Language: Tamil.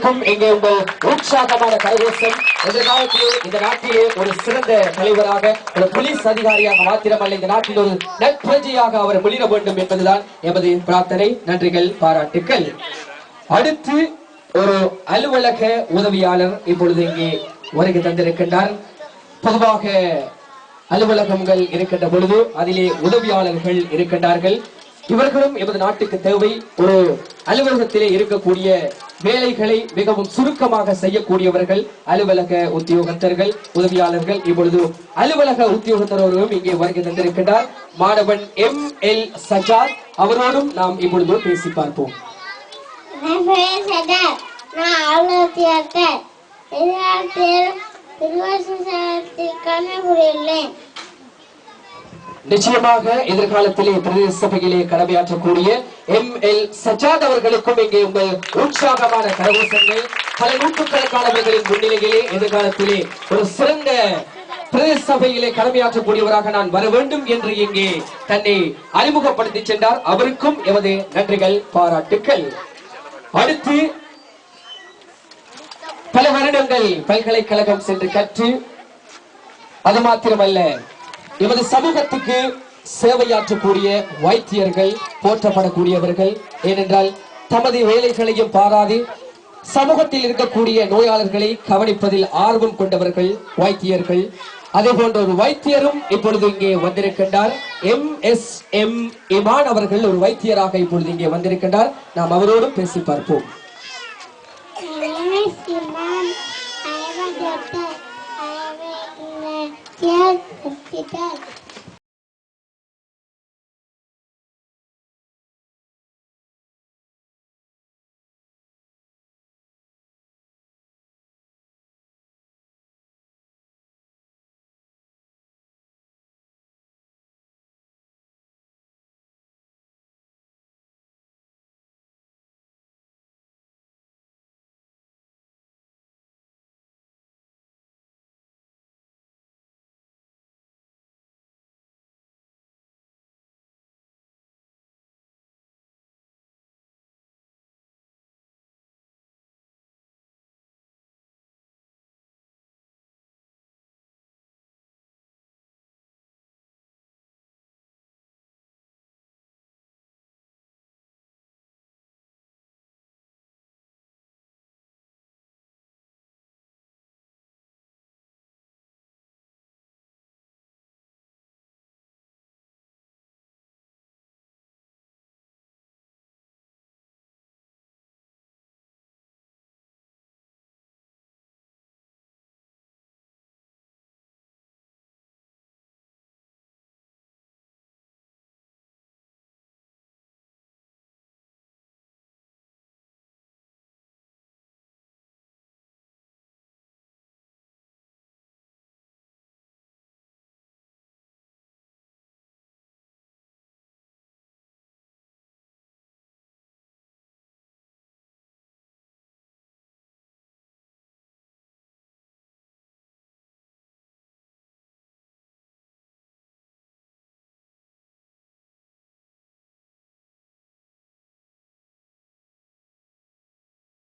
அவர்களுக்கும் இங்கே உங்கள் உற்சாகமான கரகோஷம். எதிர்காலத்திலே இந்த நாட்டிலே ஒரு சிறந்த தலைவராக, ஒரு போலீஸ் அதிகாரியாக மாத்திரமல்ல, இந்த நாட்டில் ஒரு நற்பிரஜையாக அவர் மிளிர வேண்டும் என்பதுதான் எமது பிரார்த்தனை. நன்றிகள், பாராட்டுக்கள். அடுத்து ஒரு அலுவலக உதவியாளர் இப்பொழுது இங்கே வருகை தந்திருக்கின்றார். பொதுவாக அலுவலகங்கள் இருக்கின்ற பொழுது அதிலே உதவியாளர்கள் இருக்கின்றார்கள். இவர்களும் எமது நாட்டுக்கு தேவை. ஒரு அலுவலகத்திலே இருக்கக்கூடிய வேலைகளை மிகவும் சுருக்கமாக செய்யக்கூடியவர்கள் அலுவலக உத்தியோகத்தர்கள், உதவியாளர்கள். இப்பொழுது அலுவலக உத்தியோகத்தர்களும் இங்கே வருகை தந்திருக்கின்றார். மாணவன் ML சஜாத் அவரோடும் நாம் இப்பொழுது பேசி பார்ப்போம். நிச்சயமாக எதிர்காலத்திலே பிரதேச சபையிலே கடமையாற்றக்கூடிய ML சஜாத் அவர்களுக்கும் இங்கே உங்கள் உற்சாகமான கரகோஷங்கள். பல நூற்றுக்கணக்கானவர்களின் முன்னிலையிலே எதிர்காலத்திலே ஒரு சிறந்த பிரதேச சபையிலே கடமையாற்றக்கூடியவராக நான் வர வேண்டும் என்று இங்கே தன்னை அறிமுகப்படுத்தி சென்றார். அவருக்கும் எமது நன்றிகள், பாராட்டுக்கள். அடுத்து பல வருடங்கள் பல்கலைக்கழகம் சென்று கற்று அது மாத்திரமல்ல, எமது சமூகத்துக்கு சேவையாற்றக்கூடிய வைத்தியர்கள் போற்றப்படக்கூடியவர்கள். ஏனென்றால் தமது வேலைகளையும் பாராது சமூகத்தில் இருக்கக்கூடிய நோயாளர்களை கவனிப்பதில் ஆர்வம் கொண்டவர்கள் வைத்தியர்கள். அதே போன்ற ஒரு வைத்தியரும் இப்பொழுது இங்கே வந்திருக்கின்றார். MSM இமான் அவர்கள் ஒரு வைத்தியராக இப்பொழுது இங்கே வந்திருக்கின்றார். நாம் அவரோடும் பேசி பார்ப்போம்.